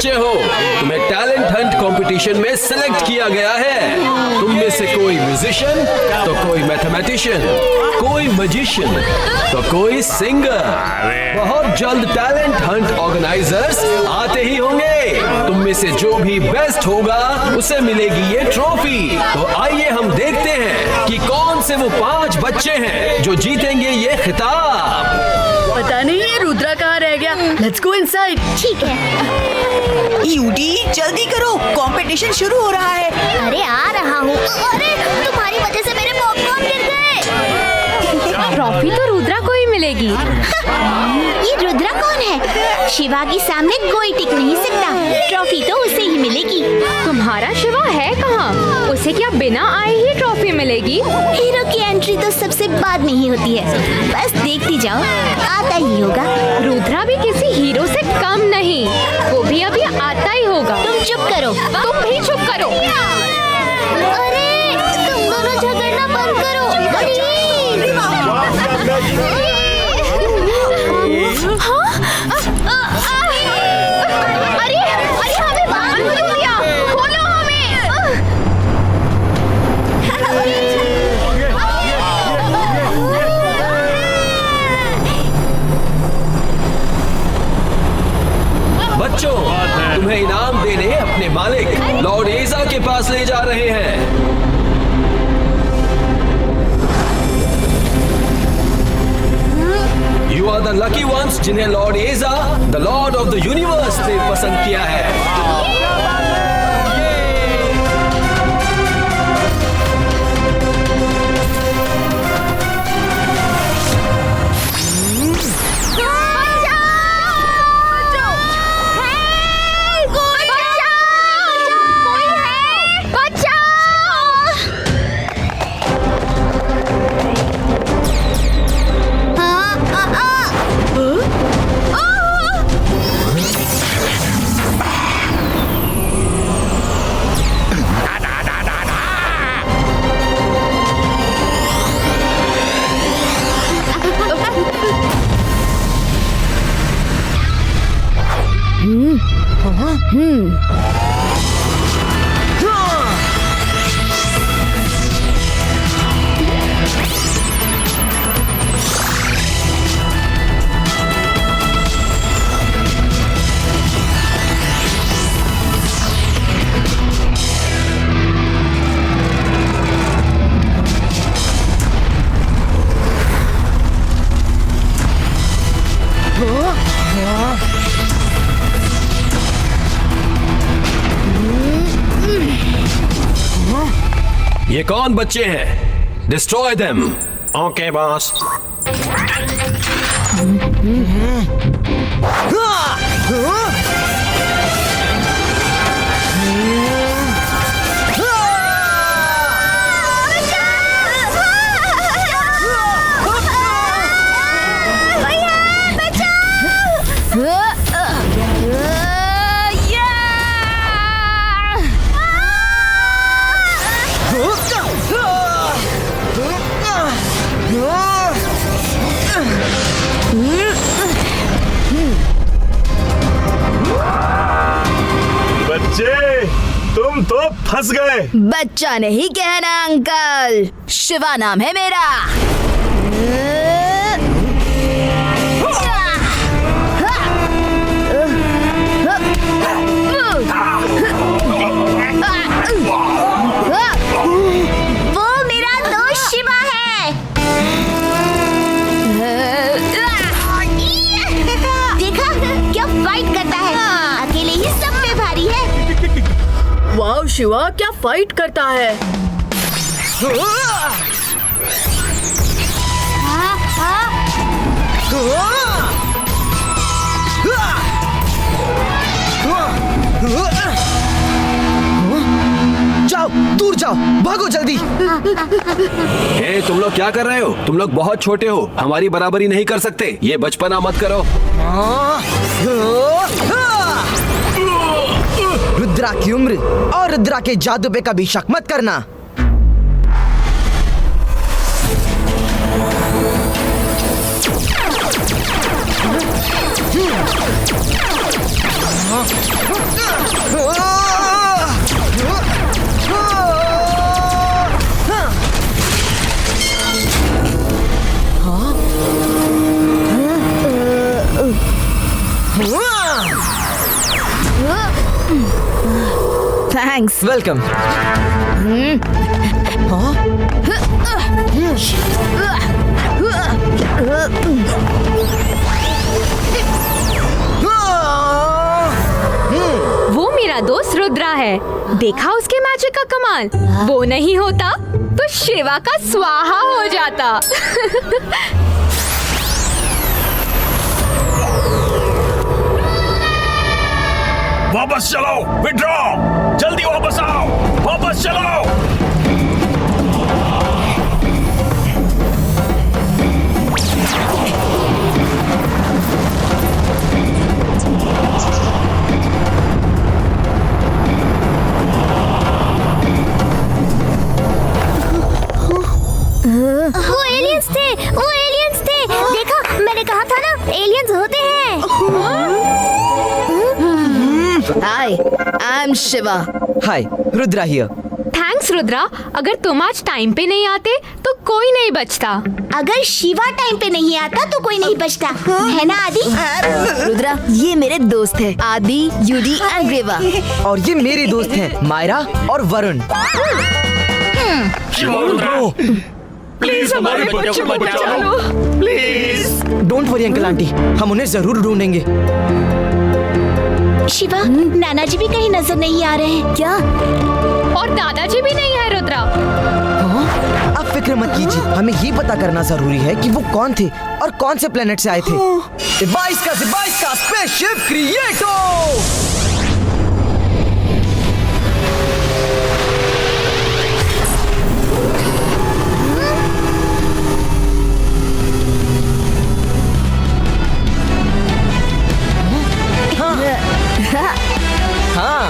बच्चे हो, तुम्हें टैलेंट हंट कंपटीशन में सिलेक्ट किया गया है। तुम में से कोई म्यूजिशियन तो कोई मैथमेटिशियन, कोई मैजिशियन तो कोई सिंगर। बहुत जल्द टैलेंट हंट ऑर्गेनाइजर्स आते ही होंगे। तुम में से जो भी बेस्ट होगा उसे मिलेगी ये ट्रॉफी। तो आइए हम देखते हैं कि कौन से वो 5 बच्चे हैं जो जीतेंगे ये खिताब। पता नहीं ये रुद्रा कहाँ रह गया। Let's go inside. ठीक है। यूडी जल्दी करो, कंपटीशन शुरू हो रहा है। अरे आ रहा हूँ। अरे तुम्हारी वजह से मेरे पॉपकॉर्न गिर गए। ट्रॉफी तो रुद्रा को ही मिलेगी। ये रुद्रा कौन है? शिवा के सामने कोई टिक नहीं सकता। ट्रॉफी तो उसे ही मिलेगी। तुम्हारा शिवा है कहाँ? उसे क्या बिना आए ही ट्रॉफी मिलेगी? हीरो की एंट्री तो सबसे बाद में ही होती है। बस देखती जाओ, आता ही होगा। रुद्रा भी किसी हीरो से कम नहीं, वो भी अभी आता ही होगा। तुम चुप करो। तुम भी चुप करो। अरे तुम दोनों झगड़ना बंद करो। अरे अरे हमें बाहर क्यों दिया? खोलो बच्चों, तुम्हें इनाम देने अपने मालिक लॉर्ड एजा के पास ले जा रहे हैं। You are the lucky ones जिन्हें लॉर्ड एजा, the Lord of the universe ने पसंद किया है। ये कौन बच्चे हैं? Destroy them. Okay boss. बच्चे, तुम तो फंस गए। बच्चा नहीं कहना अंकल, शिवा नाम है मेरा। वो मेरा दोस्त शिवा है। देखा क्या फाइट करता है। अकेले ही सब पे भारी है। वाह शिवा क्या फाइट करता है। जाओ, दूर जाओ, भागो जल्दी। ए, तुम लोग क्या कर रहे हो? तुम लोग बहुत छोटे हो, हमारी बराबरी नहीं कर सकते। ये बचपना मत करो। रुद्रा की उम्र और रुद्रा के जादू पे कभी शक मत करना। थैंक्स। वेलकम। वो मेरा दोस्त रुद्रा है। देखा उसके मैजिक का कमाल। वो नहीं होता तो शिवा का स्वाहा हो जाता। वापस चलो, विड्रॉ, जल्दी वापस आओ, वापस चलो। वो एलियंस थे। देखा, मैंने कहा था ना, एलियंस होते हैं। Hi, I am Shiva. Hi, Rudra here. Thanks Rudra. अगर तुम आज टाइम पे नहीं आते तो कोई नहीं बचता। अगर शिवा टाइम पे नहीं आता तो कोई नहीं बचता, है ना आदि? रुद्रा, ये मेरे दोस्त है, आदि, यूडी एंड ग्रेवा। और ये मेरे दोस्त हैं, मायरा और वरुण। प्लीज हमारे बच्चों को बचाओ, please. Don't worry uncle aunty, हम उन्हें जरूर ढूंढेंगे। शिवा, नाना जी भी कहीं नजर नहीं आ रहे हैं क्या? और दादाजी भी नहीं है रुद्रा। आप फिक्र मत कीजिए, हमें ये पता करना जरूरी है कि वो कौन थे और कौन से प्लेनेट से आए थे। 22 का स्पेसशिप क्रिएटो। हाँ।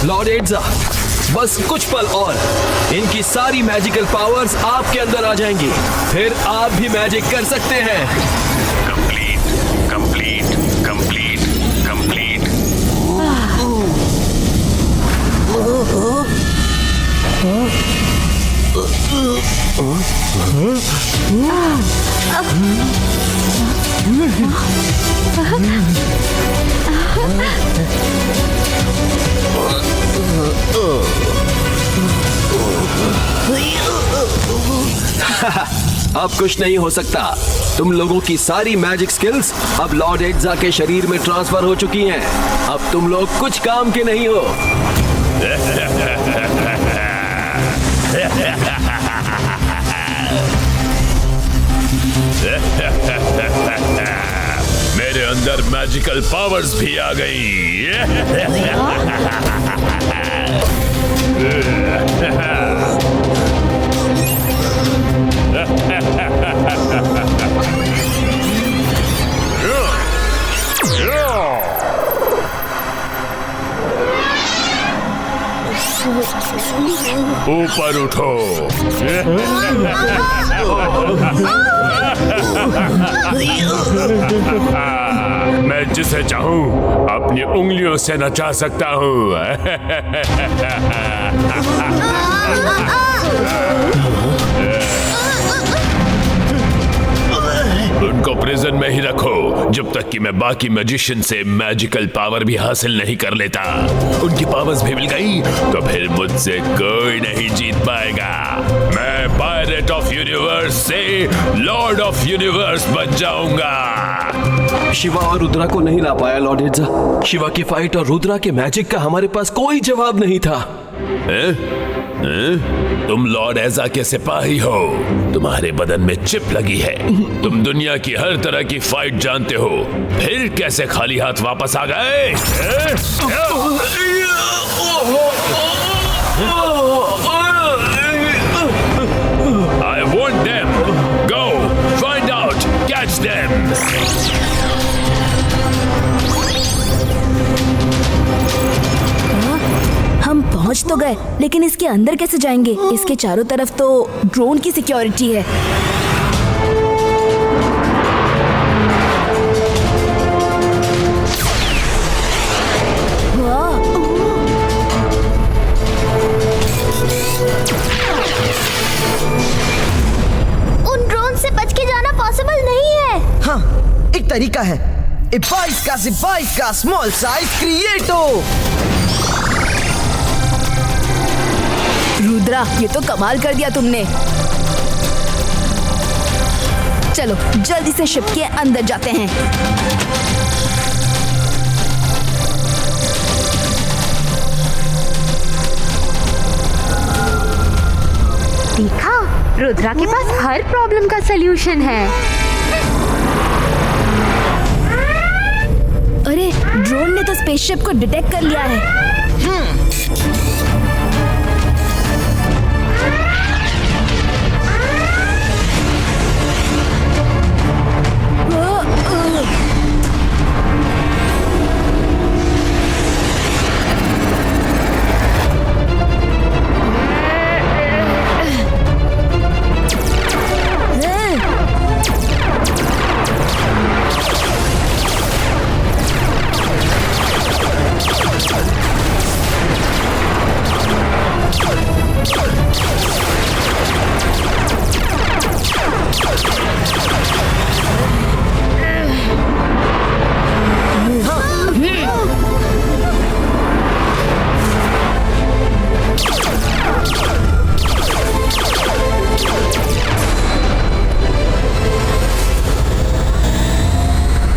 लॉर्ड एड्जा, बस कुछ पल और इनकी सारी मैजिकल पावर्स आपके अंदर आ जाएंगी, फिर आप भी मैजिक कर सकते हैं। Complete, complete, complete, complete. अब कुछ नहीं हो सकता। तुम लोगों की सारी मैजिक स्किल्स अब लॉर्ड एड्जा के शरीर में ट्रांसफर हो चुकी हैं। अब तुम लोग कुछ काम के नहीं हो। मेरे अंदर मैजिकल पावर्स भी आ गई। ऊपर उठो। मैं जिसे चाहूं अपनी उंगलियों से नचा सकता हूं। उनको प्रिजन में ही रखो जब तक कि मैं बाकी मैजिशियन से मैजिकल पावर भी हासिल नहीं कर लेता। उनकी पावर्स भी मिल गई तो फिर मुझसे कोई नहीं जीत पाएगा। मैं पायरेट ऑफ यूनिवर्स से लॉर्ड ऑफ यूनिवर्स बन जाऊंगा। शिवा और रुद्रा को नहीं ला पाया लॉर्ड इर्जा। शिवा की फाइट और रुद्रा के मैजिक का हमारे पास कोई जवाब नहीं था। तुम लॉर्ड एजा के सिपाही हो, तुम्हारे बदन में चिप लगी है, तुम दुनिया की हर तरह की फाइट जानते हो, फिर कैसे खाली हाथ वापस आ गए? I want them. Go, find out, catch them. हम पहुंच तो गए, लेकिन इसके अंदर कैसे जाएंगे? इसके चारों तरफ तो ड्रोन की सिक्योरिटी है। उन ड्रोन से बच के जाना पॉसिबल नहीं है। हाँ, एक तरीका है। 22 का से 22 का स्मॉल साइज क्रिएटो। रुद्रा, ये तो कमाल कर दिया तुमने। चलो जल्दी से शिप के अंदर जाते हैं। देखा, रुद्रा के पास हर प्रॉब्लम का सलूशन है। अरे, ड्रोन ने तो स्पेसशिप को डिटेक्ट कर लिया है।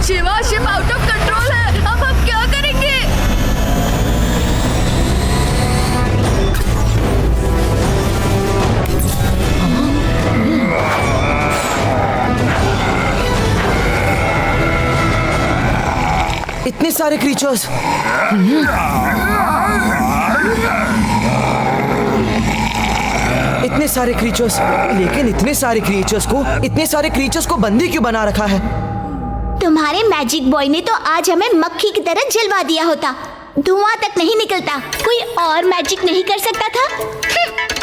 Shiva, ship out of control है। अब हम क्या करेंगे? इतने सारे क्रीचर्स। इतने सारे क्रीचर्स, लेकिन इतने सारे क्रीचर्स को बंदी क्यों बना रखा है? तुम्हारे मैजिक बॉय ने तो आज हमें मक्खी की तरह जलवा दिया होता। धुआं तक नहीं निकलता। कोई और मैजिक नहीं कर सकता था?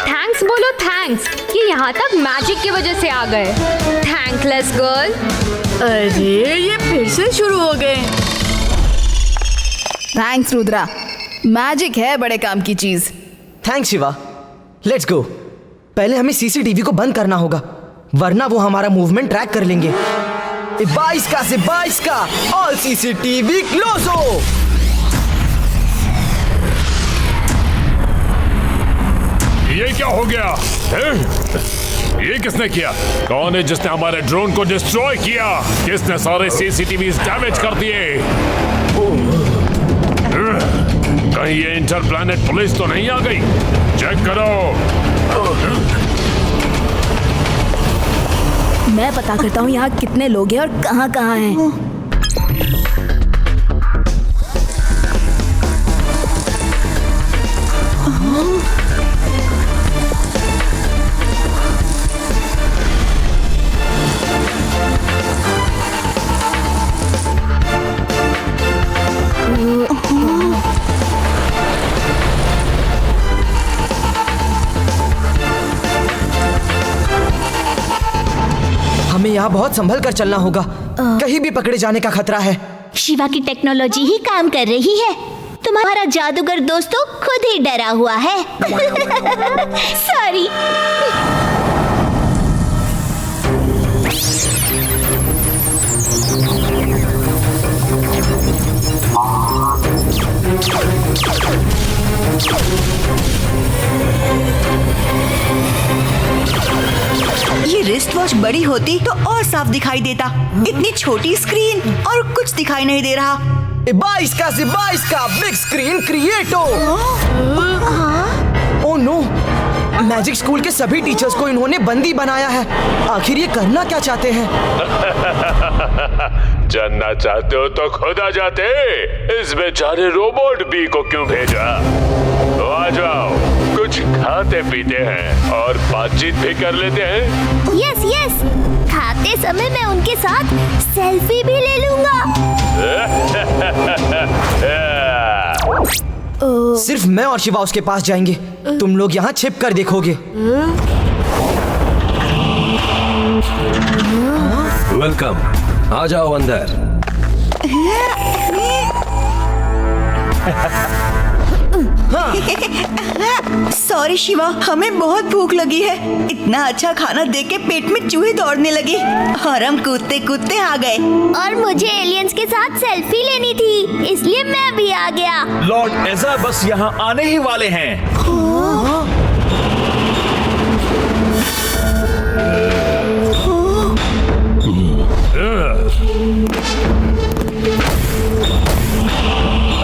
थैंक्स बोलो, थैंक्स कि यहाँ तक मैजिक की वजह से आ गए। Thankless girl. अरे, ये फिर से शुरू हो गए। थैंक्स रुद्रा, मैजिक है बड़े काम की चीज। थैंक्स शिवा। Let's go. पहले हमें सीसीटीवी को बंद करना होगा, वरना वो हमारा मूवमेंट ट्रैक कर लेंगे। 22 का से 22 का ऑल सीसीटीवी क्लोज हो। ये क्या हो गया? ये किसने किया? कौन है जिसने हमारे ड्रोन को डिस्ट्रॉय किया? किसने सारे सीसीटीवी डैमेज कर दिए? कहीं ये इंटरप्लैनेट पुलिस तो नहीं आ गई? चेक करो। मैं पता करता हूँ यहाँ कितने लोग हैं और कहाँ कहाँ हैं। हमें यहाँ बहुत संभल कर चलना होगा, कहीं भी पकड़े जाने का खतरा है। शिवा की टेक्नोलॉजी ही काम कर रही है। तुम्हारा जादूगर दोस्त तो खुद ही डरा हुआ है। सॉरी। वॉच बड़ी होती तो और साफ दिखाई देता। इतनी छोटी स्क्रीन और कुछ दिखाई नहीं दे रहा। 22 का से 22 का बिग स्क्रीन क्रिएटो। ओह नो, मैजिक स्कूल के सभी टीचर्स को इन्होंने बंदी बनाया है। आखिर ये करना क्या चाहते हैं? जानना चाहते हो तो खुद आ जाते। इस बेचारे रोबोट बी को क्यों भेजा? तो आ जाओ, कुछ खाते पीते हैं और बातचीत भी कर लेते हैं। यस यस, खाते समय मैं उनके साथ सेल्फी भी ले लूंगा। सिर्फ मैं और शिवा उसके पास जाएंगे। तुम लोग यहाँ छिप कर देखोगे। वेलकम, आ जाओ अंदर। सॉरी शिवा, हमें बहुत भूख लगी है। इतना अच्छा खाना देख के पेट में चूहे दौड़ने लगे और हम कूदते कूदते आ गए। और मुझे एलियंस के साथ सेल्फी लेनी थी, इसलिए मैं भी आ गया। लॉर्ड एजा बस यहाँ आने ही वाले हैं।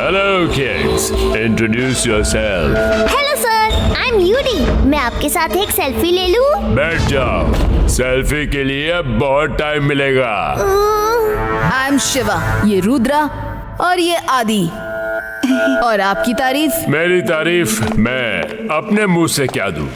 Hello kids, introduce yourself. Hello sir, I am Yudi. मैं आपके साथ एक सेल्फी ले लूं? बैठ जाओ, सेल्फी के लिए बहुत टाइम मिलेगा। आई एम शिवा, ये रुद्रा और ये आदि। और आपकी तारीफ? मेरी तारीफ मैं अपने मुंह से क्या दूं?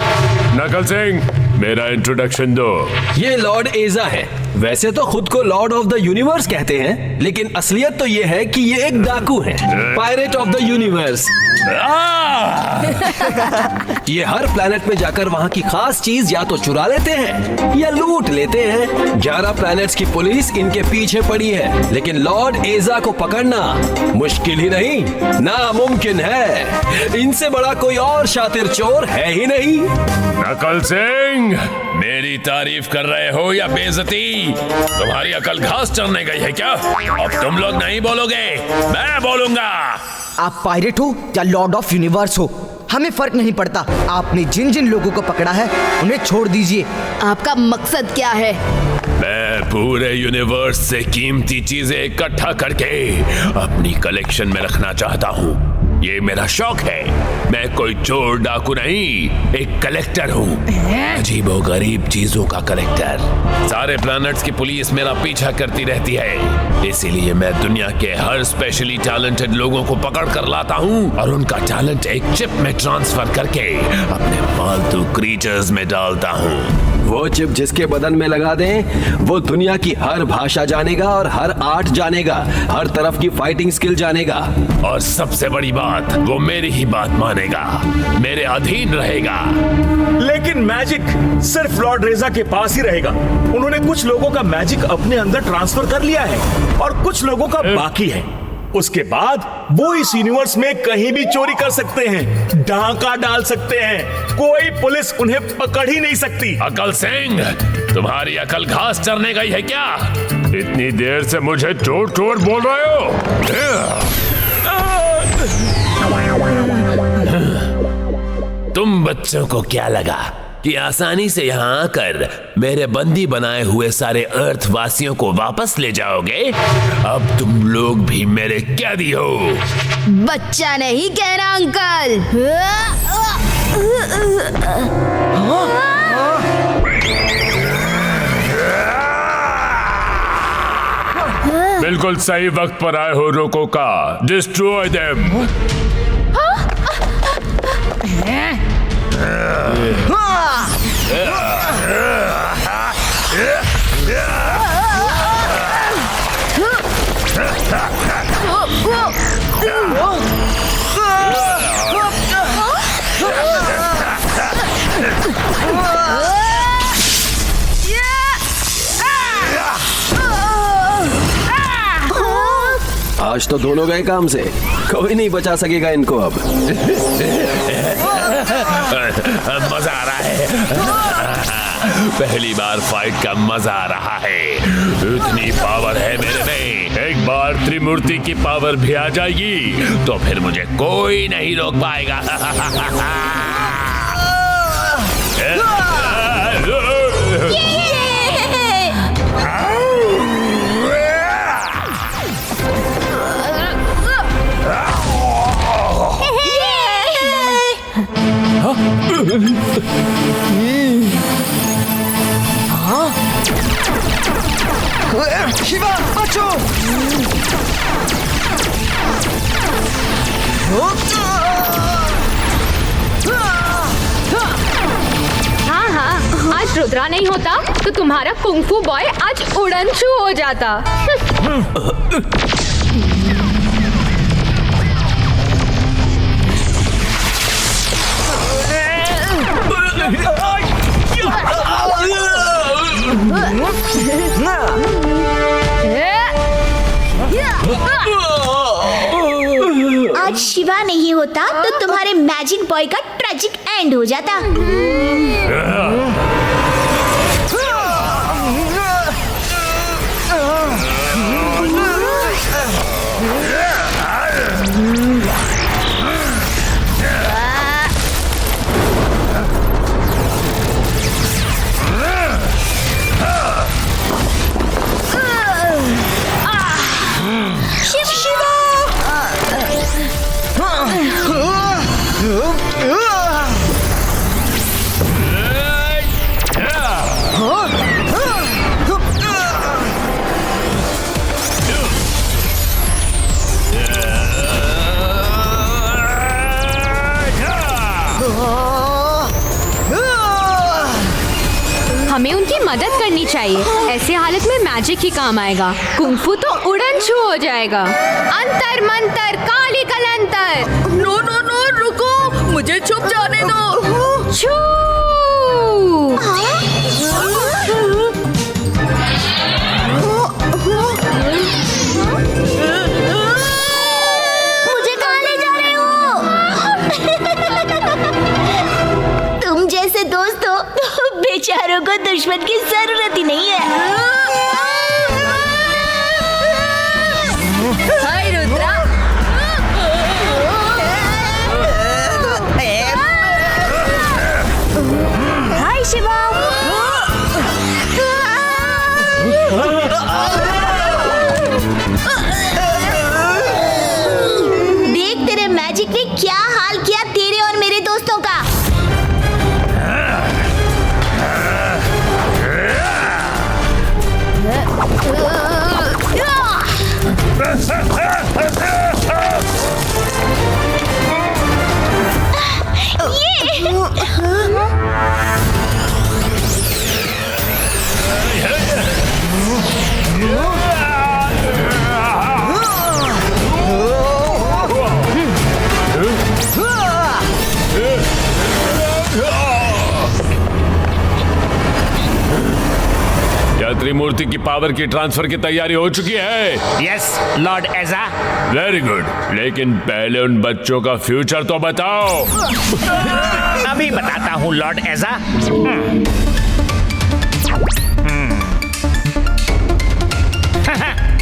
नकल सिंह, मेरा इंट्रोडक्शन दो। ये लॉर्ड एजा है। वैसे तो खुद को लॉर्ड ऑफ द यूनिवर्स कहते हैं, लेकिन असलियत तो ये है कि ये एक डाकू है, पायरेट ऑफ द यूनिवर्स। ये हर प्लेनेट में जाकर वहाँ की खास चीज या तो चुरा लेते हैं या लूट लेते हैं। 11 प्लैनेट्स की पुलिस इनके पीछे पड़ी है, लेकिन लॉर्ड एजा को पकड़ना मुश्किल ही नहीं, नामुमकिन है। इनसे बड़ा कोई और शातिर चोर है ही नहीं। नकल सिंह, मेरी तारीफ कर रहे हो या बेइज्जती? तुम्हारी अकल घास चरने गई है क्या? अब तुम लोग नहीं बोलोगे, मैं बोलूंगा। आप पायरेट हो या लॉर्ड ऑफ यूनिवर्स हो, हमें फर्क नहीं पड़ता। आपने जिन जिन लोगों को पकड़ा है उन्हें छोड़ दीजिए। आपका मकसद क्या है? मैं पूरे यूनिवर्स से कीमती चीजें इकट्ठा करके अपनी कलेक्शन में रखना चाहता हूँ। ये मेरा शौक है। मैं कोई चोर डाकू नहीं, एक कलेक्टर हूँ, अजीबो गरीब चीजों का कलेक्टर। सारे प्लैनेट्स की पुलिस मेरा पीछा करती रहती है, इसीलिए मैं दुनिया के हर स्पेशली टैलेंटेड लोगों को पकड़ कर लाता हूँ और उनका टैलेंट एक चिप में ट्रांसफर करके अपने फालतू क्रीचर्स में डालता हूँ। वो चिप जिसके बदन में लगा दें, वो दुनिया की हर भाषा जानेगा और हर आर्ट जानेगा, हर तरफ की फाइटिंग स्किल जानेगा, और सबसे बड़ी बात, वो मेरी ही बात मानेगा, मेरे अधीन रहेगा। लेकिन मैजिक सिर्फ लॉर्ड रेजा के पास ही रहेगा। उन्होंने कुछ लोगों का मैजिक अपने अंदर ट्रांसफर कर लिया है और कुछ लोगों का बाकी है। उसके बाद वो इस यूनिवर्स में कहीं भी चोरी कर सकते हैं, डाका डाल सकते हैं, कोई पुलिस उन्हें पकड़ ही नहीं सकती। अकल सिंह, तुम्हारी अकल घास चरने गई है क्या? इतनी देर से मुझे चोर चोर बोल रहे हो? तुम बच्चों को क्या लगा कि आसानी से यहाँ आकर मेरे बंदी बनाए हुए सारे अर्थ वासियों को वापस ले जाओगे? अब तुम लोग भी मेरे कैदी हो। बच्चा नहीं कहना अंकल। बिल्कुल सही वक्त पर आए हो रोको का। Destroy them. आज तो दोनों गए काम से, कोई नहीं बचा सकेगा इनको अब। मजा आ रहा है। पहली बार फाइट का मजा आ रहा है। इतनी पावर है मेरे में, एक बार त्रिमूर्ति की पावर भी आ जाएगी तो फिर मुझे कोई नहीं रोक पाएगा। शिवा बचो। हाँ हाँ, आज रुद्रा नहीं होता तो तुम्हारा कुंफू बॉय आज उड़नछू हो जाता। आज शिवा नहीं होता तो तुम्हारे मैजिक बॉय का ट्रेजिक एंड हो जाता। हमें उनकी मदद करनी चाहिए। ऐसे हालत में मैजिक ही काम आएगा। कुंफू तो उड़नछू हो जाएगा। अंतर मंतर काली कलंतर। नो नो नो, रुको, मुझे छुप जाने दो। छू। मुझे कहाँ ले जा रहे हो? तुम जैसे दोस्त हो तो बेचारों को दुश्मन की जरूरत ही नहीं है। हाय रुद्रा। हाय शिवा। देख तेरे मैजिक ने क्या हाल किया तेरे और मेरे दोस्तों का। क्या त्रिमूर्ति की पावर की ट्रांसफर की तैयारी हो चुकी है? यस लॉर्ड एजा। वेरी गुड, लेकिन पहले उन बच्चों का फ्यूचर तो बताओ। अभी बताता हूँ लॉर्ड एजा।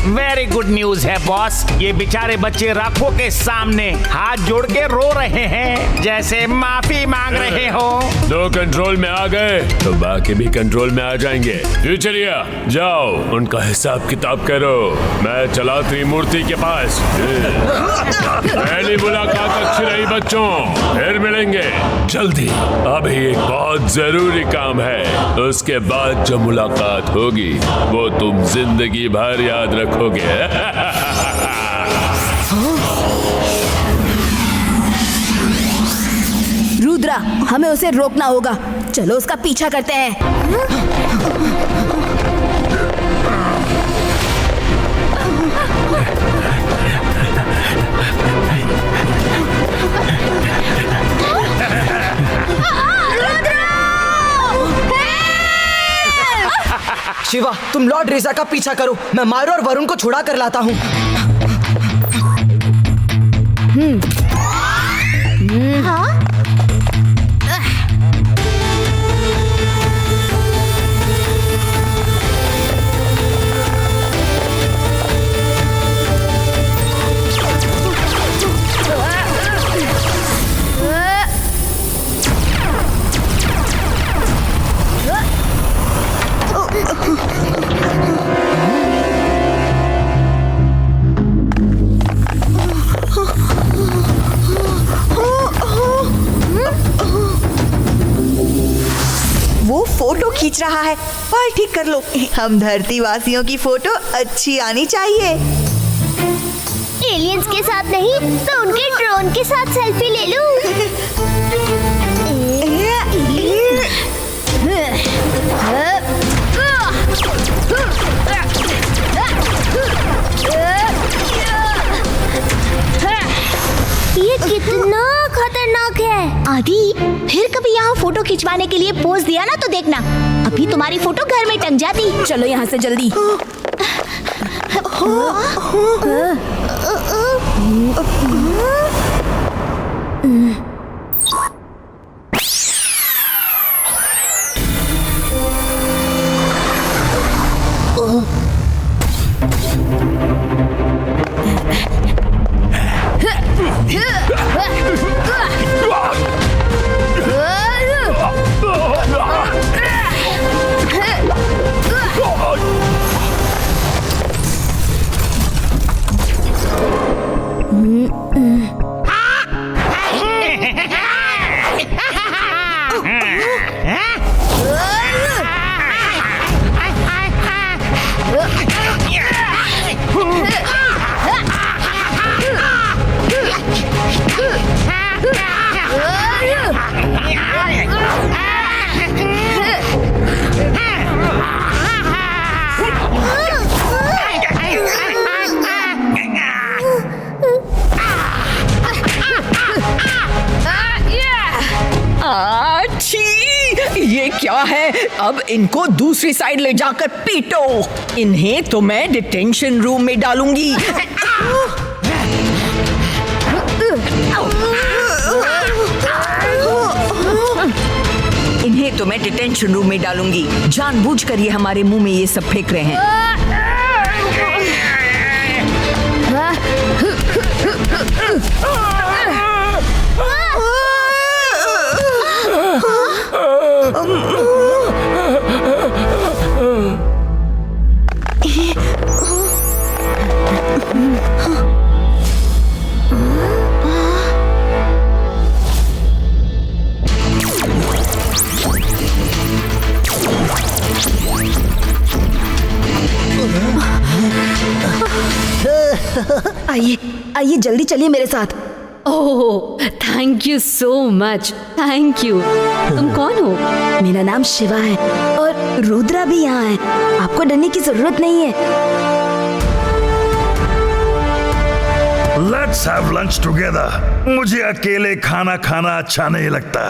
वेरी गुड न्यूज है बॉस। ये बेचारे बच्चे राखों के सामने हाथ जोड़ के रो रहे हैं, जैसे माफी मांग रहे हो। दो कंट्रोल में आ गए तो बाकी भी कंट्रोल में आ जाएंगे। फ्यूचरिया, जाओ उनका हिसाब किताब करो। मैं चला त्रिमूर्ति के पास। पहली मुलाकात अच्छी रही बच्चों, फिर मिलेंगे जल्दी। अभी एक बहुत जरूरी काम है, उसके बाद जो मुलाकात होगी वो तुम जिंदगी भर याद रखोगे। रुद्रा, हमें उसे रोकना होगा। चलो उसका पीछा करते हैं। शिवा, तुम लॉर्ड रेजा का पीछा करो, मैं मायरो और वरुण को छुड़ा कर लाता हूँ। हाँ? खींच रहा है। बाल ठीक कर लो। हम धरती वासियों की फोटो अच्छी आनी चाहिए। एलियंस के साथ नहीं तो उनके ड्रोन के साथ सेल्फी ले लूं। ये कितना खतरनाक है। आदि, फिर कभी यहाँ फोटो खिंचवाने के लिए पोज दिया ना तो देखना, अभी तुम्हारी फोटो घर में टंग जाती। चलो यहाँ से जल्दी। ये क्या है? अब इनको दूसरी साइड ले जाकर पीटो। इन्हें तो मैं डिटेंशन रूम में डालूंगी। इन्हें तो मैं डिटेंशन रूम में डालूंगी। जानबूझकर ये हमारे मुंह में ये सब फेंक रहे हैं। आइए आइए, जल्दी चलिए मेरे साथ। Oh, thank you so much. Thank you. तुम कौन हो? मेरा नाम शिवा है और रुद्रा भी यहाँ है। आपको डरने की जरूरत नहीं है। Let's have lunch together. मुझे अकेले खाना खाना अच्छा नहीं लगता।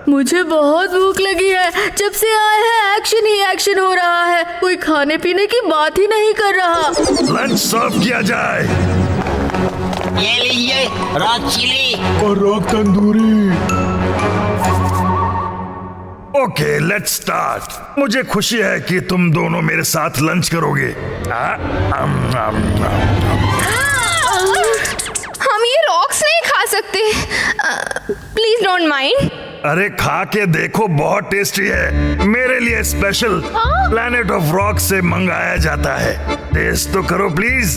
मुझे बहुत भूख लगी है। जब से आए हैं एक्शन ही एक्शन हो रहा है। कोई खाने पीने की बात ही नहीं कर रहा। लंच सर्व किया जाए। ये लीजिए रॉक चिली और rock tandoori. Okay, let's start. मुझे खुशी है कि तुम दोनों मेरे साथ लंच करोगे। हम ये रॉक्स नहीं खा सकते। Please don't mind. अरे खा के देखो, बहुत टेस्टी है। मेरे लिए स्पेशल प्लैनेट ऑफ रॉक से मंगाया जाता है। टेस्ट तो करो प्लीज,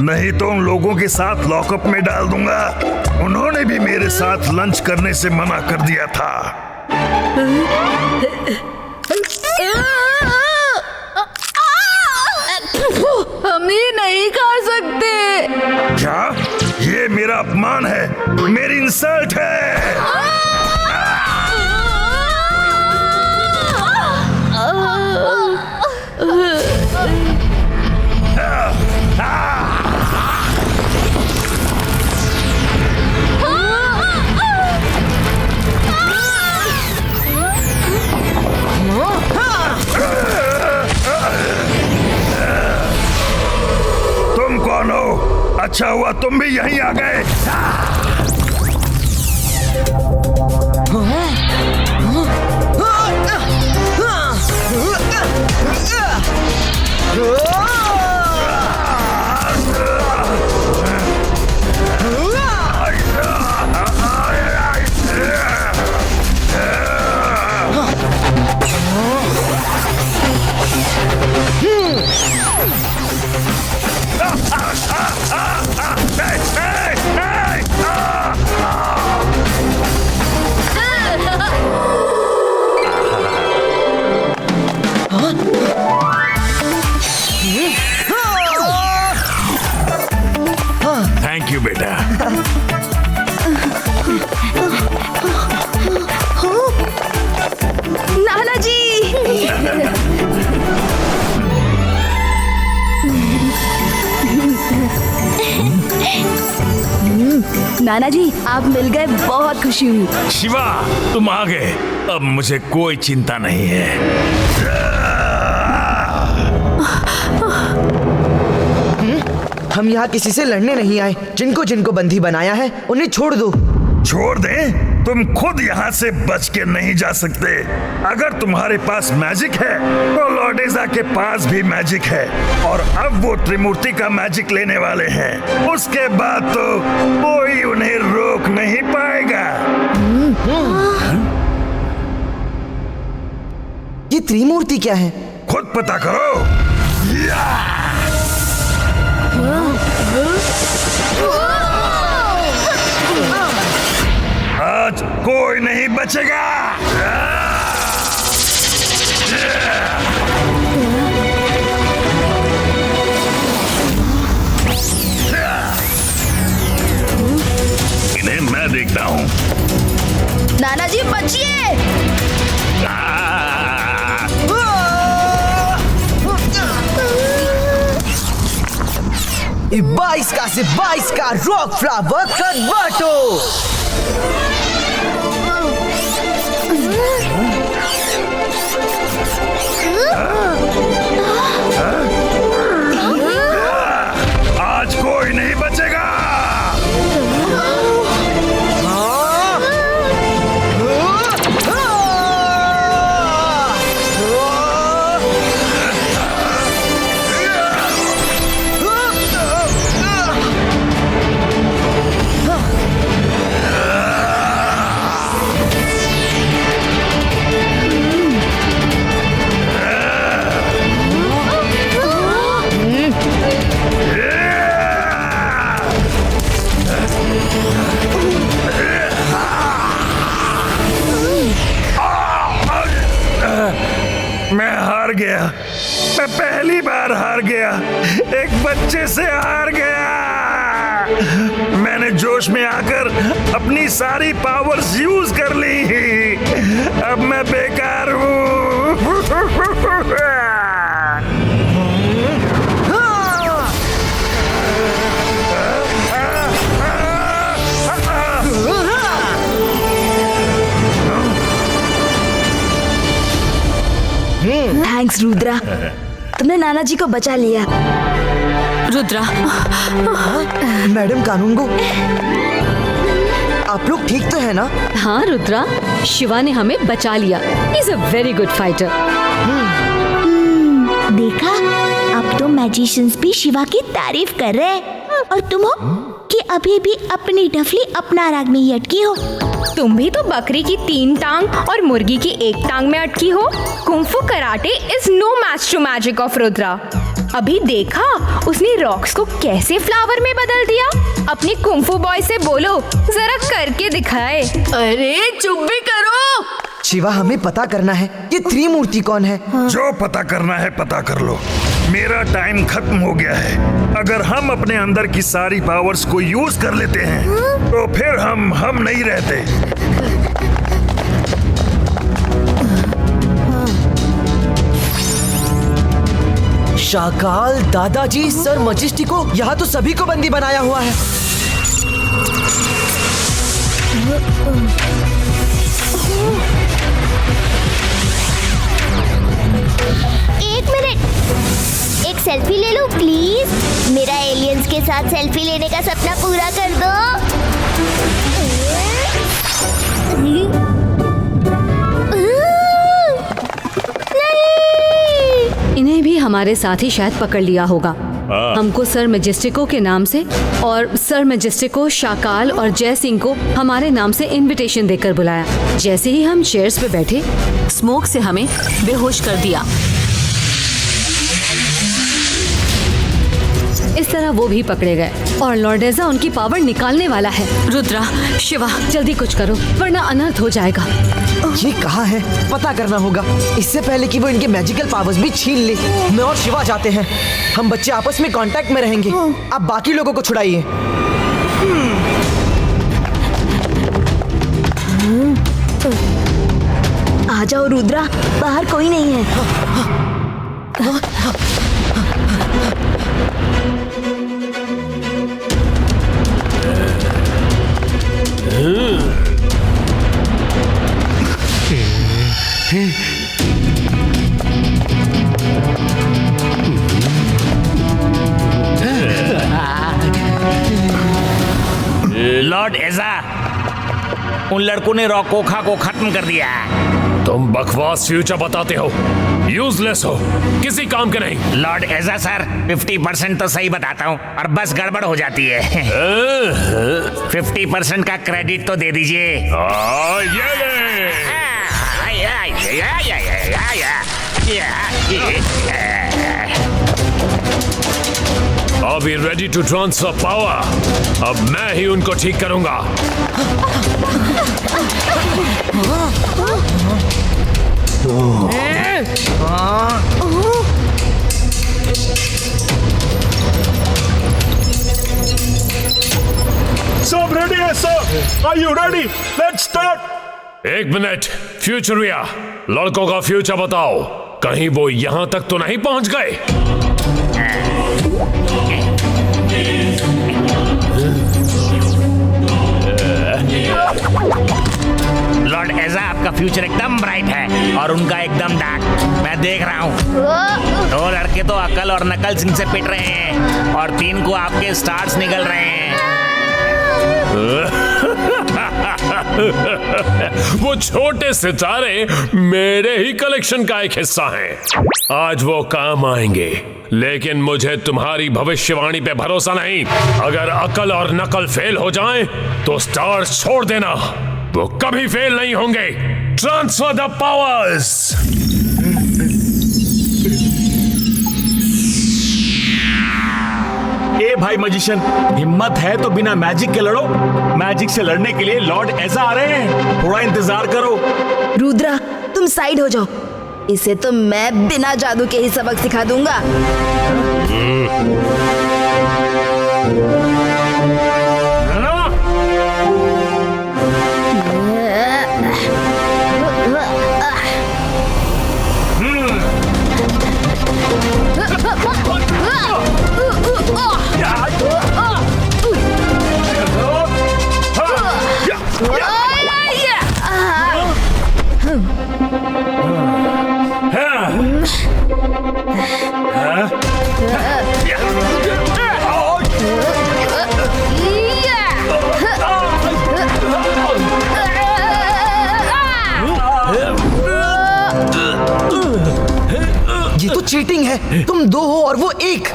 नहीं तो उन लोगों के साथ लॉकअप में डाल दूंगा। उन्होंने भी मेरे साथ लंच करने से मना कर दिया था। हम ये नहीं खा सकते। क्या? ये मेरा अपमान है, मेरी इंसल्ट है। तुम कौन हो? अच्छा हुआ तुम भी यहीं आ गए। बेटा। नाना जी। नाना जी आप मिल गए, बहुत खुशी हुई। शिवा तुम आ गए, अब मुझे कोई चिंता नहीं है। हम यहाँ किसी से लड़ने नहीं आए। जिनको जिनको बंदी बनाया है उन्हें छोड़ दो। छोड़ दे? तुम खुद यहाँ से बच के नहीं जा सकते। अगर तुम्हारे पास मैजिक है तो लॉर्डेजा के पास भी मैजिक है, और अब वो त्रिमूर्ति का मैजिक लेने वाले हैं। उसके बाद तो कोई उन्हें रोक नहीं पाएगा। ये त्रिमूर्ति क्या है? खुद पता करो। आज कोई नहीं बचेगा। इन्हें मैं देखता हूँ। नाना जी बचिए। ये 22 का से 22 का रॉक फ्लावर कन्वर्टो। आज कोई नहीं बचेगा। मैं हार गया। मैं पहली बार हार गया। एक बच्चे से हार गया। मैंने जोश में आकर अपनी सारी पावर्स यूज कर ली। अब मैं बेकार हूँ। थैंक्स रुद्रा, तुमने नाना जी को बचा लिया। रुद्रा। मैडम कानूनगो, आप लोग ठीक तो है ना? हाँ रुद्रा, शिवा ने हमें बचा लिया। He is a very good fighter. देखा, अब तो मैजिशियंस भी शिवा की तारीफ कर रहे हैं, और तुम हो कि अभी भी अपनी डफली अपना राग में ही अटकी हो। तुम भी तो बकरी की 3 टांग और मुर्गी की 1 टांग में अटकी हो। Kung fu karate is no match to magic of Rudra. अभी देखा उसने रॉक्स को कैसे फ्लावर में बदल दिया। अपने कुंफू बॉय से बोलो जरा करके दिखाए। अरे चुप भी करो। शिवा हमें पता करना है ये त्रिमूर्ति कौन है। जो पता करना है पता कर लो। मेरा टाइम खत्म हो गया है। अगर हम अपने अंदर की सारी पावर्स को यूज कर लेते हैं तो फिर हम नहीं रहते। शाकाल, दादाजी, सर मजिस्टिको, यहाँ तो सभी को बंदी बनाया हुआ है। एक मिनट, एक सेल्फी ले लो प्लीज। मेरा एलियंस के साथ सेल्फी लेने का सपना पूरा कर दो। इन्हें भी हमारे साथ ही शायद पकड़ लिया होगा। हमको सर मैजेस्टिको के नाम से और सर मैजेस्टिको, शाकाल और जय सिंह को हमारे नाम से इनविटेशन देकर बुलाया। जैसे ही हम चेयर्स पे बैठे, स्मोक से हमें बेहोश कर दिया। इस तरह वो भी पकड़े गए और लॉर्डेजा उनकी पावर निकालने वाला है। रुद्रा, शिवा, जल्दी कुछ करो वरना अनर्थ हो जाएगा। ये कहाँ है? पता करना होगा इससे पहले कि वो इनके मैजिकल पावर्स भी छीन ले। मैं और शिवा जाते हैं। हम बच्चे आपस में कांटेक्ट में रहेंगे। आप बाकी लोगों को छुड़ाइए। जाओ रुद्रा, बाहर कोई नहीं है। लॉर्ड एजा, उन लड़कों ने रॉकोखा को खत्म कर दिया। तुम बकवास फ्यूचर बताते हो, यूजलेस हो, किसी काम के नहीं। लॉर्ड एजा सर, 50% तो सही बताता हूँ और बस गड़बड़ हो जाती है। 50% का क्रेडिट तो दे दीजिए। Are we ready to transfer power? अब मैं ही उनको ठीक करूंगा। सब रेडी है sir? Are you ready? Let's start. एक मिनट, फ्यूचरिया, लड़कों का फ्यूचर बताओ, कहीं वो यहां तक तो नहीं पहुंच गए? लॉर्ड एजा, आपका फ्यूचर एकदम ब्राइट है और उनका एकदम डार्क। मैं देख रहा हूँ, 2 लड़के तो अकल और नकल सिंह से पिट रहे हैं और 3 को आपके स्टार्स निकल रहे हैं। वो छोटे सितारे मेरे ही कलेक्शन का एक हिस्सा हैं। आज वो काम आएंगे, लेकिन मुझे तुम्हारी भविष्यवाणी पे भरोसा नहीं। अगर अकल और नकल फेल हो जाएं, तो स्टार्स छोड़ देना, वो कभी फेल नहीं होंगे। Transfer the powers. ए भाई मजिशियन, हिम्मत है तो बिना मैजिक के लड़ो। मैजिक से लड़ने के लिए लॉर्ड एजा आ रहे हैं, थोड़ा इंतजार करो। रुद्रा, तुम साइड हो जाओ, इसे तो मैं बिना जादू के ही सबक सिखा दूंगा। ये तो चीटिंग है, तुम 2 हो और वो 1।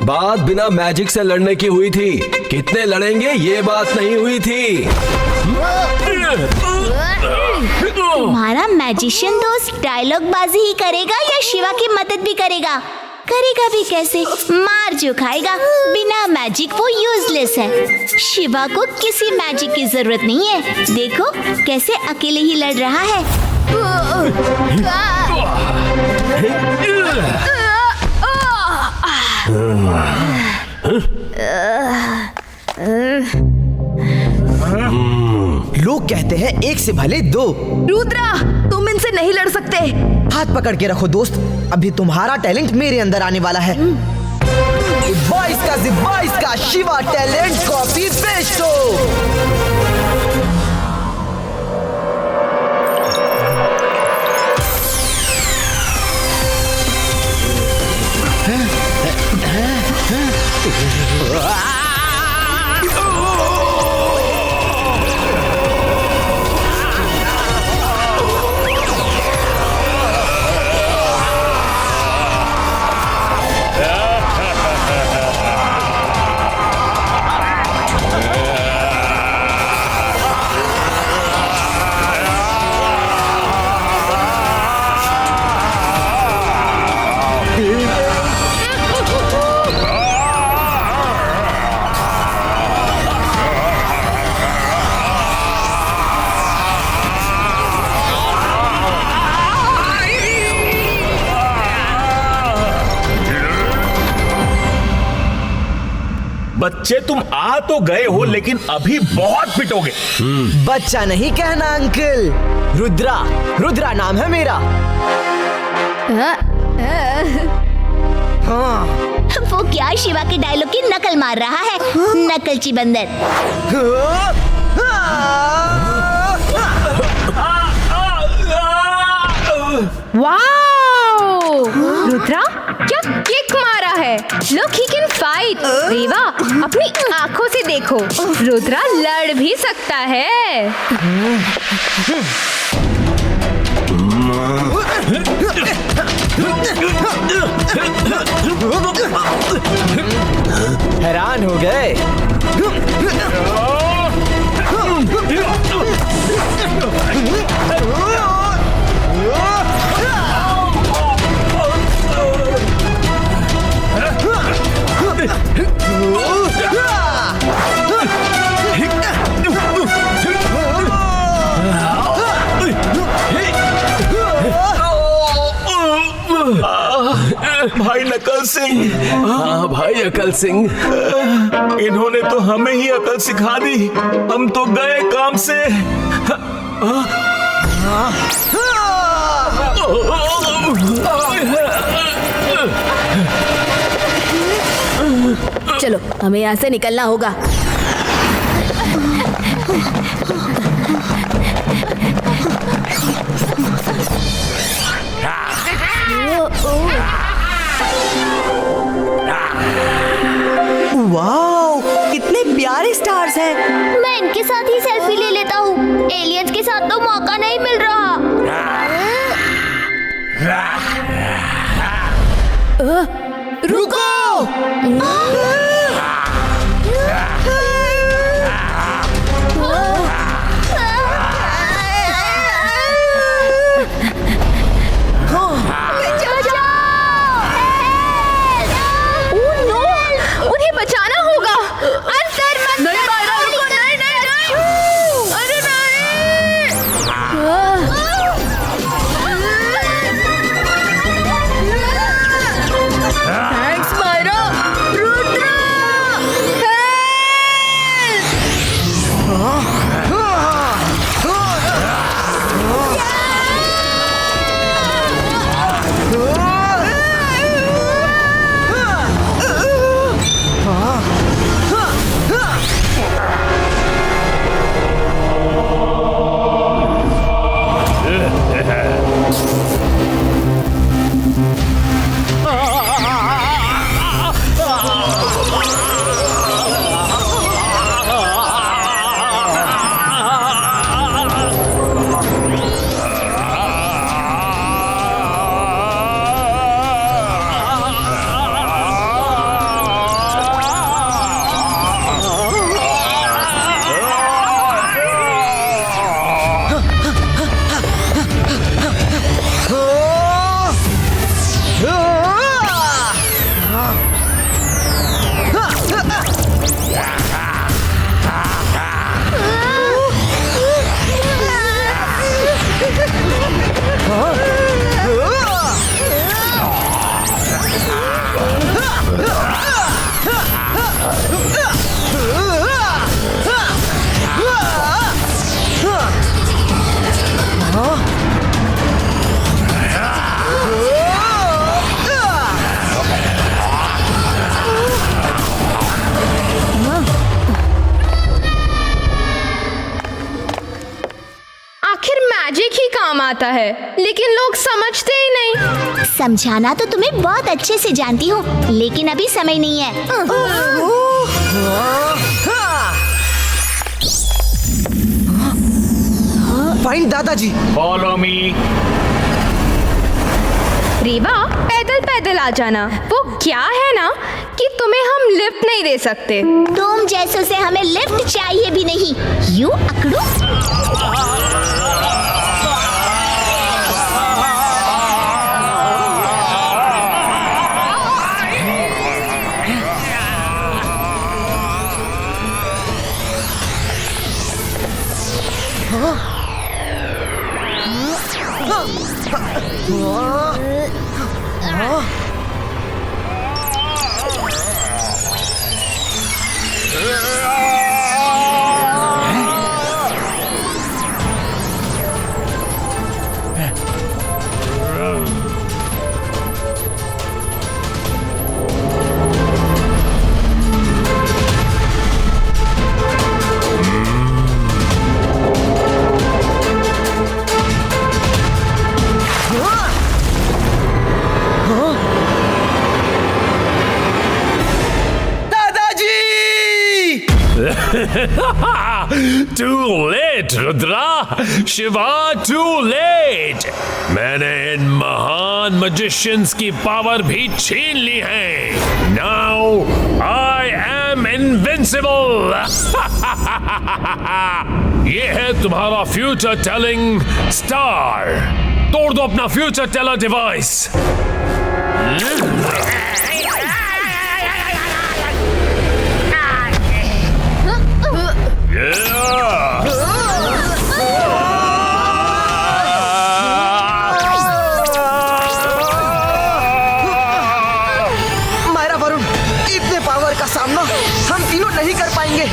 बात बिना मैजिक से लड़ने की हुई थी, कितने लड़ेंगे ये बात नहीं हुई थी। तुम्हारा मैजिशियन दोस्त डायलॉग बाजी ही करेगा या शिवा की मदद भी करेगा? करेगा भी कैसे? मार जो खाएगा। बिना मैजिक वो यूजलेस है। शिवा को किसी मैजिक की जरूरत नहीं है। देखो कैसे अकेले ही लड़ रहा है। लोग कहते हैं 1 से भले 2। रुद्रा, तुम इनसे नहीं लड़ सकते। हाथ पकड़ के रखो दोस्त, अभी तुम्हारा टैलेंट मेरे अंदर आने वाला है। 22 का शिवा टैलेंट कॉपी पेस्ट हो। बच्चे, तुम आ तो गए हो लेकिन अभी बहुत पिटोगे। बच्चा नहीं कहना अंकल, रुद्रा, रुद्रा नाम है मेरा। हाँ। वो क्या शिवा के डायलॉग की नकल मार रहा है, नकलची बंदर। वाओ! रुद्रा क्या किक मारा है। Look, he can fight. Reva, अपनी आंखों से देखो, रुद्रा लड़ भी सकता है। हैरान हो गए? भाई नकल सिंह। हाँ भाई अकल सिंह, इन्होंने तो हमें ही अकल सिखा दी। हम तो गए काम से। चलो हमें यहाँ से निकलना होगा। वाओ, कितने प्यारे स्टार्स हैं। मैं इनके साथ ही सेल्फी ले लेता हूँ, एलियंस के साथ तो मौका नहीं मिल रहा। रुको! उन्हें बचाना होगा। अंदर मत जाओ। अरे थैंक्स मायरा। रुद्रा, आता है, लेकिन लोग समझते ही नहीं। समझाना तो तुम्हें बहुत अच्छे से जानती हूँ, लेकिन अभी समय नहीं है। फाइन दादाजी। Follow me. रीवा, पैदल पैदल आ जाना। वो क्या है ना कि तुम्हें हम लिफ्ट नहीं दे सकते। तुम जैसों से हमें लिफ्ट चाहिए भी नहीं। यू अकड़ू। Too late, Rudra, Shiva, too late. मैंने इन महान magicians की पावर भी छीन ली है. Now I am invincible. ये है तुम्हारा फ्यूचर टेलिंग स्टार. तोड़ दो अपना future teller device. Myra, Varun, इतने पावर का सामना हम तीनों नहीं कर पाएंगे.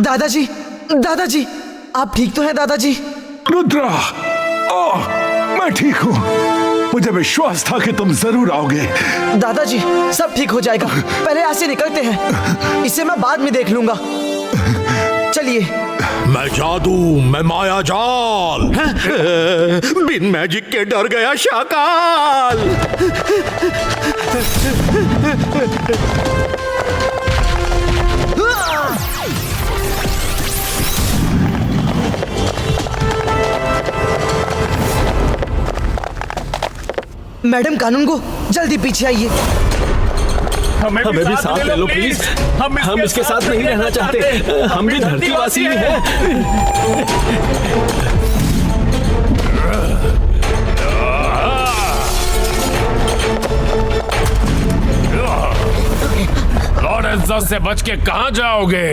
दादाजी, दादाजी, आप ठीक तो हैं दादाजी? रुद्रा, मैं ठीक हूँ. मुझे विश्वास था कि तुम जरूर आओगे. दादाजी, सब ठीक हो जाएगा. पहले यहाँ से निकलते हैं. इसे मैं बाद में देख लूंगा. चलिए. मैं जादू, मैं माया जाल. बिन मैजिक के डर गया शाकाल. मैडम कानूनगो, जल्दी पीछे आइए. हमें भी साथ ले लो प्लीज. हम इसके साथ नहीं रहना चाहते. हम भी धरतीवासी ही हैं. लॉर्ड एज़ा से बच के कहां जाओगे?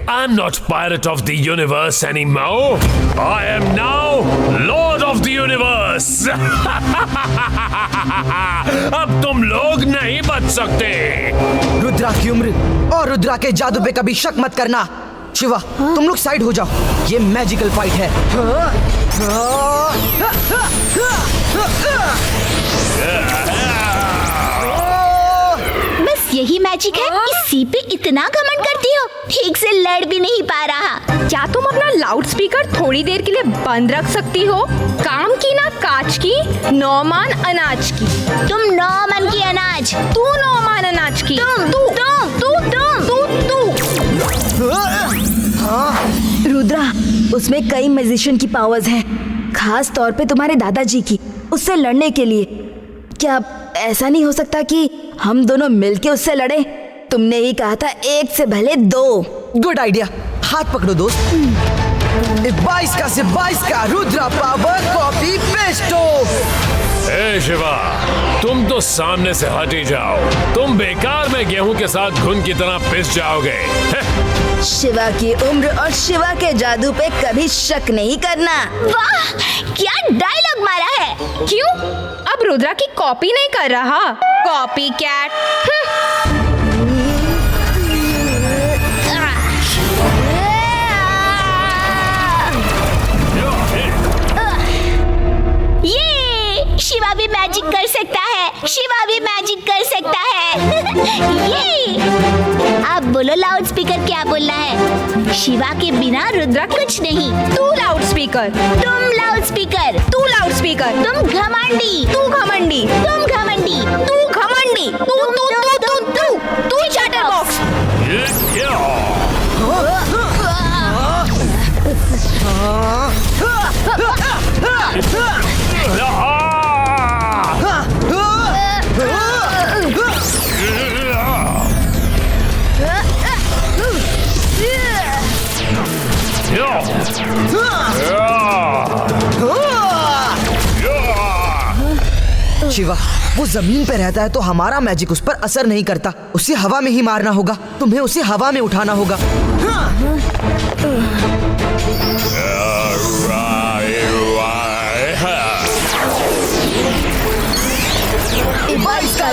I am not pirate of the universe anymore. I am now Lord of the universe. अब तुम लोग नहीं बच सकते. रुद्रा की उम्र और रुद्रा के जादू पे कभी शक मत करना. शिवा, तुम लोग साइड हो जाओ. ये मैजिकल फाइट है. बस यही मैजिक है. इसी पे इतना घमंड करती हो. ठीक से लड़ भी नहीं पा रहा. क्या तुम अपना लाउड स्पीकर थोड़ी देर के लिए बंद रख सकती हो? काम की ना काच की, 9 मान अनाज की. तुम 9 मन की अनाज. तू 9 मान अनाज की. रुद्रा, उसमें कई मैजिशियन की पावर्स हैं, खास तौर पे तुम्हारे दादाजी की. उससे लड़ने के लिए क्या ऐसा नहीं हो सकता कि हम दोनों मिलके उससे लड़ें? तुमने ही कहा था 1 से भले 2. Good idea. हाथ पकड़ो दोस्त. 22 का से 22 का रुद्रा पावर कॉपी पेस्टो. ए शिवा, तुम तो सामने से हट ही जाओ. तुम बेकार में गेहूं के साथ घुन की तरह पिस जाओगे. शिवा की उम्र और शिवा के जादू पे कभी शक नहीं करना. वाह, क्या डायलॉग मारा है. क्यों? अब रुद्रा की कॉपी नहीं कर रहा? Copycat. ये शिवा भी मैजिक कर सकता है. शिवा भी मैजिक कर सकता है. ये अब बोलो लाउड स्पीकर, क्या बोलना है? शिवा के बिना रुद्रा कुछ नहीं. तू लाउड स्पीकर. तुम लाउड स्पीकर. तू लाउड स्पीकर. तुम घमंडी. तू घमंडी. तुम घमंडी. तू घमंडी. तू चैटर बॉक्स. शिवा, वो जमीन पे रहता है तो हमारा मैजिक उस पर असर नहीं करता. उसे हवा में ही मारना होगा. तुम्हें उसे हवा में उठाना होगा.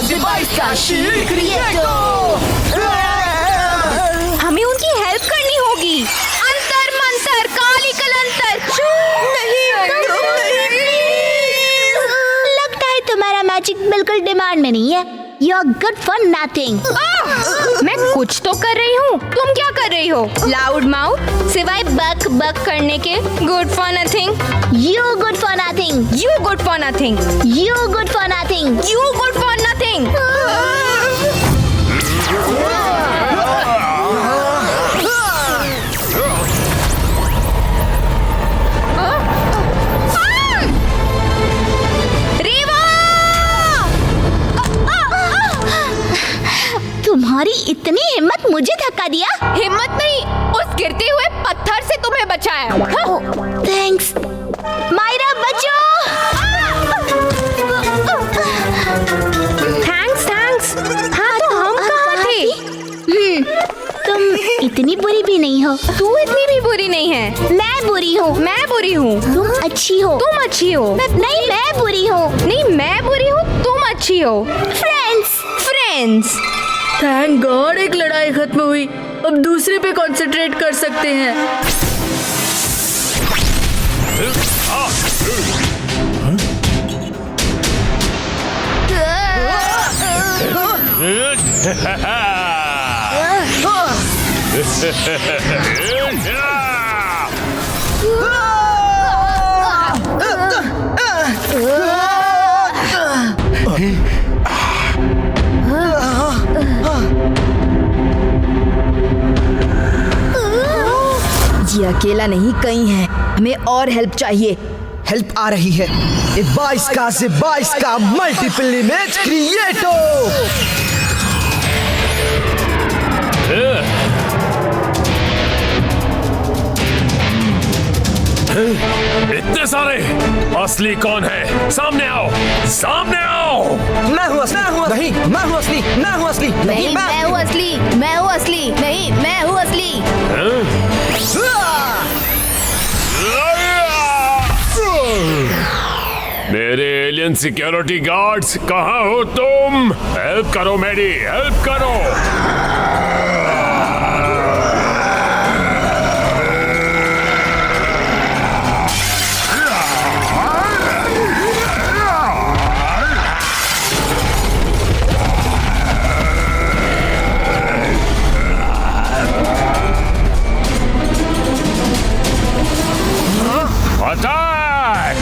से 22 का शील्ड क्रिएटो। हमें उनकी हेल्प करनी होगी। अंतर मंतर काली कलंतर लगता है तुम्हारा मैजिक बिल्कुल डिमांड में नहीं है। You're good for nothing. मैं कुछ तो कर रही हूँ, तुम क्या कर रही हो? लाउड माउथ सिवाय बक बक करने के। Good for nothing. You good for nothing. You good for nothing. You good for nothing. You good for nothing. तुम्हारी इतनी हिम्मत मुझे धक्का दिया? हिम्मत नहीं, उस गिरते हुए पत्थर से तुम्हें बचाया। थैंक्स। मायरा बचो। थैंक्स। हाँ तो हम कहाँ थे? तुम इतनी बुरी भी नहीं हो। तू इतनी भी बुरी नहीं है। मैं बुरी हूँ। मैं बुरी हूँ। तुम अच्छी हो। तुम अच्छी हो। नहीं मैं बुरी हूँ। नहीं मैं बुरी हूँ, तुम अच्छी हो। फ्रेंड्स। थैंक गॉड एक लड़ाई खत्म हुई। अब दूसरे पे कंसंट्रेट कर सकते हैं। ये अकेला नहीं, कई हैं। हमें और हेल्प चाहिए। हेल्प आ रही है। 22 का से 22 का मल्टीपल इमेज क्रिएटो। इतने सारे, असली कौन है? सामने आओ, सामने आओ। मैं हूँ असली। नहीं मैं हूँ असली। मैं हूँ असली। नहीं मैं हूँ असली। मैं हूँ असली। नहीं मैं हूँ असली। मेरे एलियन सिक्योरिटी गार्ड्स, कहाँ हो तुम? हेल्प करो मेरी, हेल्प करो। अटैक!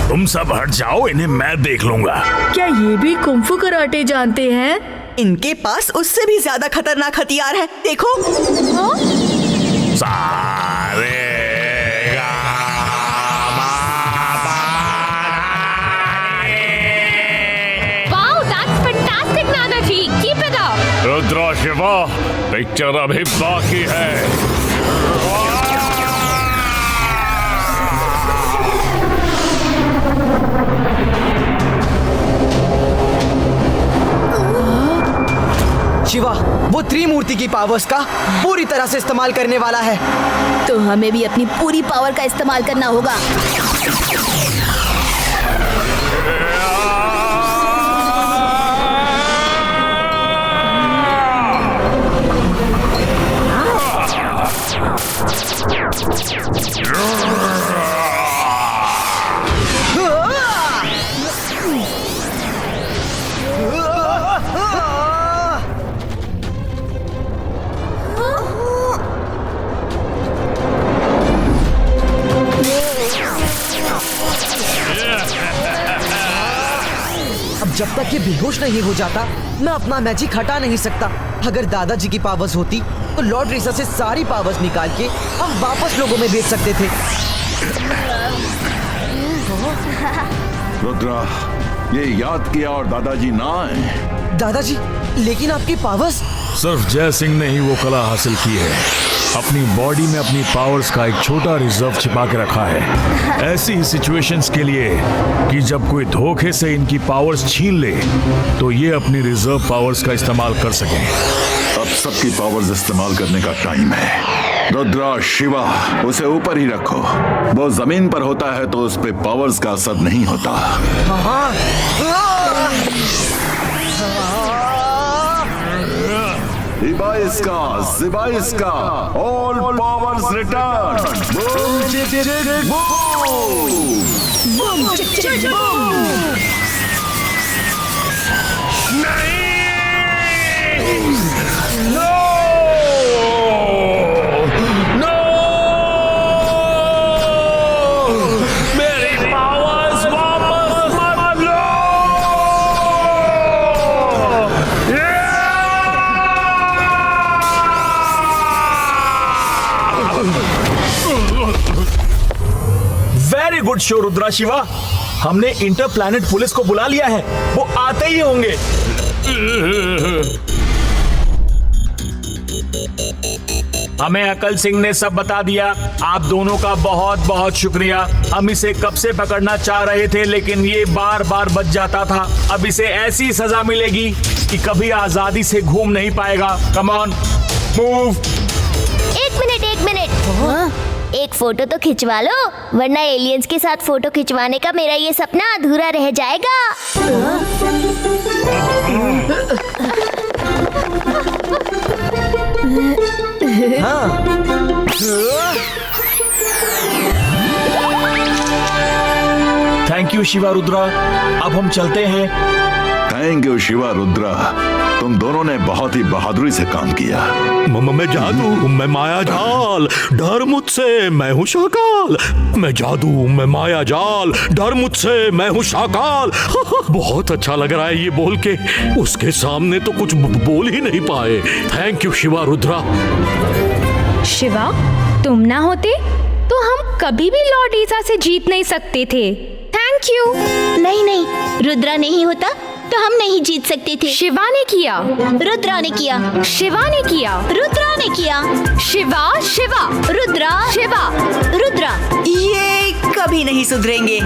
तुम सब हट जाओ, इन्हें मैं देख लूंगा। क्या ये भी कुंफू कराटे जानते हैं? इनके पास उससे भी ज्यादा खतरनाक हथियार है। देखो। Wow, that's fantastic, Nana ji. Keep it up. Rudra Shiva, picture अभी बाकी है। वो त्रिमूर्ति की पावर्स का पूरी तरह से इस्तेमाल करने वाला है। तो हमें भी अपनी पूरी पावर का इस्तेमाल करना होगा। अब जब तक ये बेहोश नहीं हो जाता मैं अपना मैजिक हटा नहीं सकता। अगर दादाजी की पावर्स होती तो लॉर्ड रेसा से सारी पावर्स निकाल के हम वापस लोगों में बेच सकते थे। रुद्रा, ये याद किया और दादाजी ना आए। दादाजी, लेकिन आपकी पावर्स? सिर्फ जय सिंह ने ही वो कला हासिल की है। अपनी बॉडी में अपनी पावर्स का एक छोटा रिजर्व छिपा के रखा है, ऐसी सिचुएशंस के लिए कि जब कोई धोखे से इनकी पावर्स छीन ले तो ये अपनी रिजर्व पावर्स का इस्तेमाल कर सकें। अब सबकी पावर्स इस्तेमाल करने का टाइम है। रुद्रा, शिवा, उसे ऊपर ही रखो। वो जमीन पर होता है तो उस पे पावर्स का असर नहीं होता। Zibaiska, all powers return. Boom, boom, boom, boom. No! No! मेरी पावर्स वापस मत लो! Very good show Rudra Shiva. हमने इंटर प्लैनेट पुलिस को बुला लिया है, वो आते ही होंगे। हमें अकल सिंह ने सब बता दिया। आप दोनों का बहुत बहुत शुक्रिया। हम इसे कब से पकड़ना चाह रहे थे लेकिन ये बार बार बच जाता था। अब इसे ऐसी सजा मिलेगी कि कभी आजादी से घूम नहीं पाएगा। Come on, move. एक मिनट। एक फोटो तो खिंचवा लो, वरना एलियंस के साथ फोटो खिंचवाने का मेरा ये सपना अधूरा रह जाएगा। थैंक यू शिवा रुद्रा, अब हम चलते हैं। थैंक यू शिवा रुद्रा, तुम दोनों ने बहुत ही बहादुरी से काम किया। मैं जादू, मैं माया जाल, डर मुझसे, मैं हूँ शाकाल। मैं जादू, मैं माया जाल, डर मुझसे, मैं हूँ शाकाल। बहुत अच्छा लग रहा है ये बोल के। उसके सामने तो कुछ बोल ही नहीं पाए। Thank you Shiva Rudra. शिवा, तुम ना होते तो हम कभी भी लॉर्ड ईसा से जीत नहीं सकते थे। Thank you. नहीं, रुद्रा नहीं होता तो हम नहीं जीत सकते थे। शिवा ने किया, रुद्रा ने किया, शिवा ने किया, रुद्रा ने किया, शिवा, रुद्रा, शिवा, रुद्रा। ये कभी नहीं सुधरेंगे।